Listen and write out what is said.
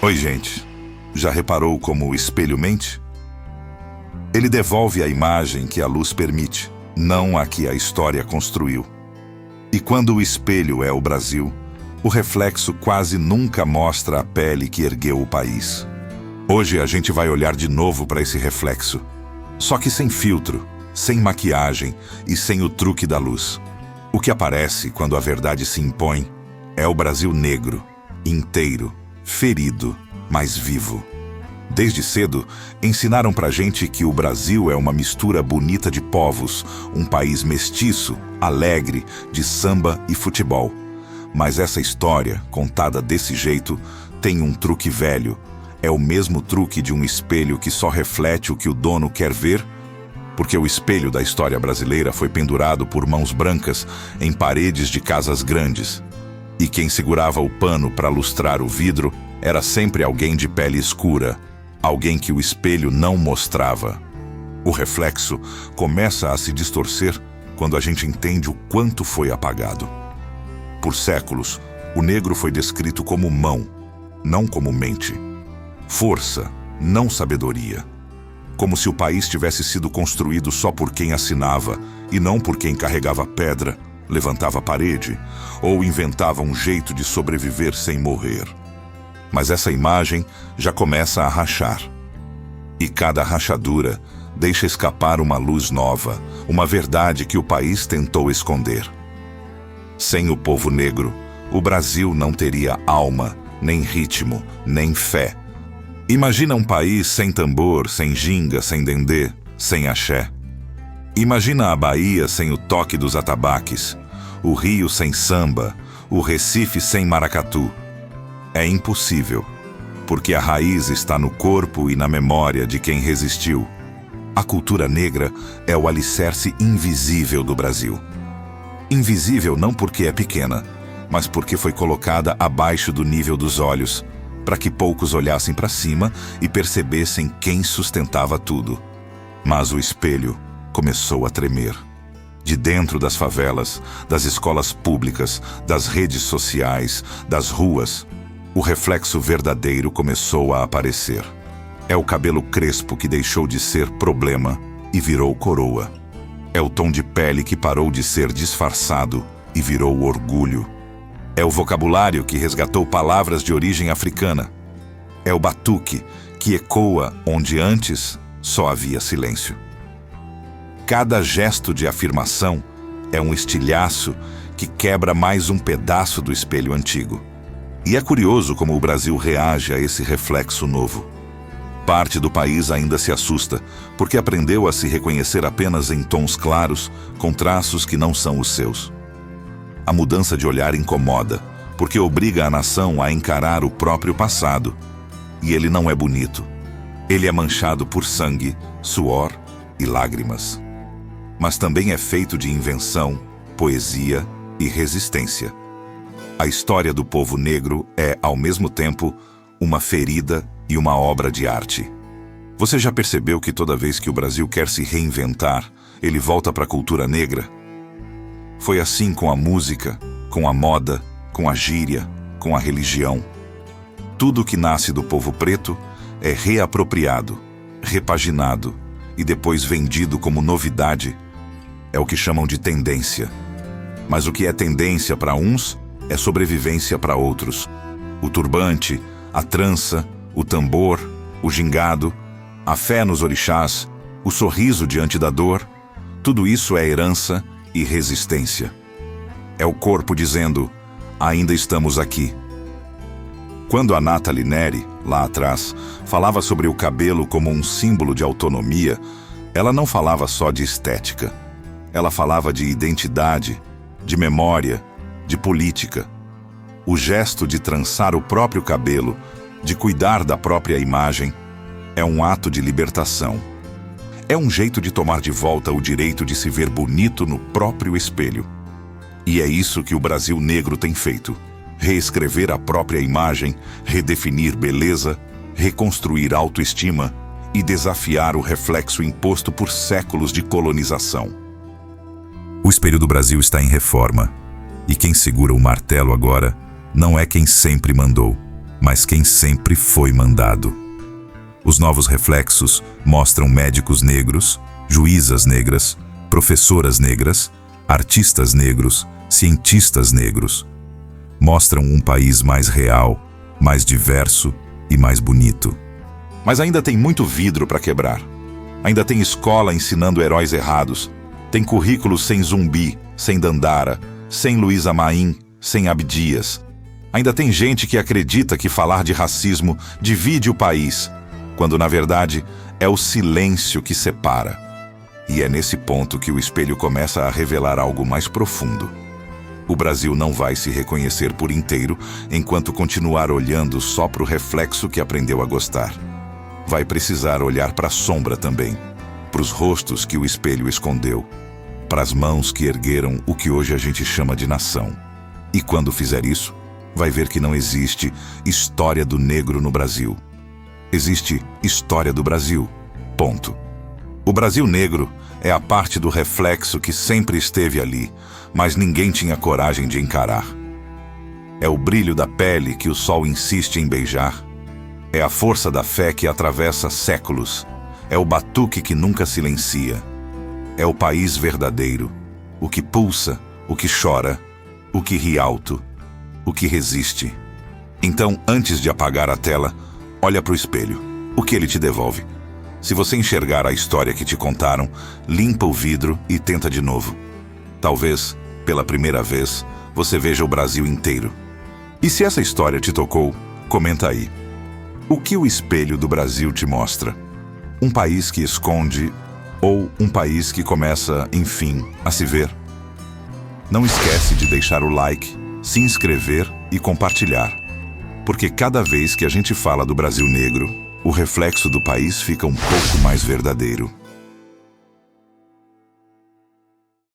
Oi, gente. Já reparou como o espelho mente? Ele devolve a imagem que a luz permite, não a que a história construiu. E quando o espelho é o Brasil, o reflexo quase nunca mostra a pele que ergueu o país. Hoje a gente vai olhar de novo para esse reflexo, só que sem filtro, sem maquiagem e sem o truque da luz. O que aparece quando a verdade se impõe é o Brasil negro, inteiro, ferido, mas vivo. Desde cedo, ensinaram pra gente que o Brasil é uma mistura bonita de povos, um país mestiço, alegre, de samba e futebol. Mas essa história, contada desse jeito, tem um truque velho. É o mesmo truque de um espelho que só reflete o que o dono quer ver, porque o espelho da história brasileira foi pendurado por mãos brancas em paredes de casas grandes. E quem segurava o pano para lustrar o vidro era sempre alguém de pele escura, alguém que o espelho não mostrava. O reflexo começa a se distorcer quando a gente entende o quanto foi apagado. Por séculos, o negro foi descrito como mão, não como mente. Força, não sabedoria. Como se o país tivesse sido construído só por quem assinava e não por quem carregava pedra, levantava a parede ou inventava um jeito de sobreviver sem morrer. Mas essa imagem já começa a rachar. E cada rachadura deixa escapar uma luz nova, uma verdade que o país tentou esconder. Sem o povo negro, o Brasil não teria alma, nem ritmo, nem fé. Imagina um país sem tambor, sem ginga, sem dendê, sem axé. Imagina a Bahia sem o toque dos atabaques, o Rio sem samba, o Recife sem maracatu. É impossível, porque a raiz está no corpo e na memória de quem resistiu. A cultura negra é o alicerce invisível do Brasil. Invisível não porque é pequena, mas porque foi colocada abaixo do nível dos olhos, para que poucos olhassem para cima e percebessem quem sustentava tudo. Mas o espelho começou a tremer. De dentro das favelas, das escolas públicas, das redes sociais, das ruas, o reflexo verdadeiro começou a aparecer. É o cabelo crespo que deixou de ser problema e virou coroa. É o tom de pele que parou de ser disfarçado e virou orgulho. É o vocabulário que resgatou palavras de origem africana. É o batuque que ecoa onde antes só havia silêncio. Cada gesto de afirmação é um estilhaço que quebra mais um pedaço do espelho antigo. E é curioso como o Brasil reage a esse reflexo novo. Parte do país ainda se assusta, porque aprendeu a se reconhecer apenas em tons claros, com traços que não são os seus. A mudança de olhar incomoda, porque obriga a nação a encarar o próprio passado. E ele não é bonito. Ele é manchado por sangue, suor e lágrimas. Mas também é feito de invenção, poesia e resistência. A história do povo negro é, ao mesmo tempo, uma ferida e uma obra de arte. Você já percebeu que toda vez que o Brasil quer se reinventar, ele volta para a cultura negra? Foi assim com a música, com a moda, com a gíria, com a religião. Tudo que nasce do povo preto é reapropriado, repaginado e depois vendido como novidade. É o que chamam de tendência. Mas o que é tendência para uns é sobrevivência para outros. O turbante, a trança, o tambor, o gingado, a fé nos orixás, o sorriso diante da dor, tudo isso é herança e resistência. É o corpo dizendo, ainda estamos aqui. Quando a Nathalie Neri, lá atrás, falava sobre o cabelo como um símbolo de autonomia, ela não falava só de estética. Ela falava de identidade, de memória, de política. O gesto de trançar o próprio cabelo, de cuidar da própria imagem, é um ato de libertação. É um jeito de tomar de volta o direito de se ver bonito no próprio espelho. E é isso que o Brasil negro tem feito. Reescrever a própria imagem, redefinir beleza, reconstruir autoestima e desafiar o reflexo imposto por séculos de colonização. O espelho do Brasil está em reforma. E quem segura o martelo agora não é quem sempre mandou, mas quem sempre foi mandado. Os novos reflexos mostram médicos negros, juízas negras, professoras negras, artistas negros, cientistas negros. Mostram um país mais real, mais diverso e mais bonito. Mas ainda tem muito vidro para quebrar. Ainda tem escola ensinando heróis errados. Tem currículo sem Zumbi, sem Dandara, sem Luísa Maim, sem Abdias. Ainda tem gente que acredita que falar de racismo divide o país, quando na verdade é o silêncio que separa. E é nesse ponto que o espelho começa a revelar algo mais profundo. O Brasil não vai se reconhecer por inteiro enquanto continuar olhando só para o reflexo que aprendeu a gostar. Vai precisar olhar para a sombra também, para os rostos que o espelho escondeu, para as mãos que ergueram o que hoje a gente chama de nação. E quando fizer isso, vai ver que não existe história do negro no Brasil. Existe história do Brasil. Ponto. O Brasil negro é a parte do reflexo que sempre esteve ali, mas ninguém tinha coragem de encarar. É o brilho da pele que o sol insiste em beijar. É a força da fé que atravessa séculos. É o batuque que nunca silencia. É o país verdadeiro. O que pulsa, o que chora, o que ri alto, o que resiste. Então, antes de apagar a tela, olha para o espelho. O que ele te devolve? Se você enxergar a história que te contaram, limpa o vidro e tenta de novo. Talvez, pela primeira vez, você veja o Brasil inteiro. E se essa história te tocou, comenta aí. O que o espelho do Brasil te mostra? Um país que esconde ou um país que começa, enfim, a se ver? Não esquece de deixar o like, se inscrever e compartilhar. Porque cada vez que a gente fala do Brasil negro, o reflexo do país fica um pouco mais verdadeiro.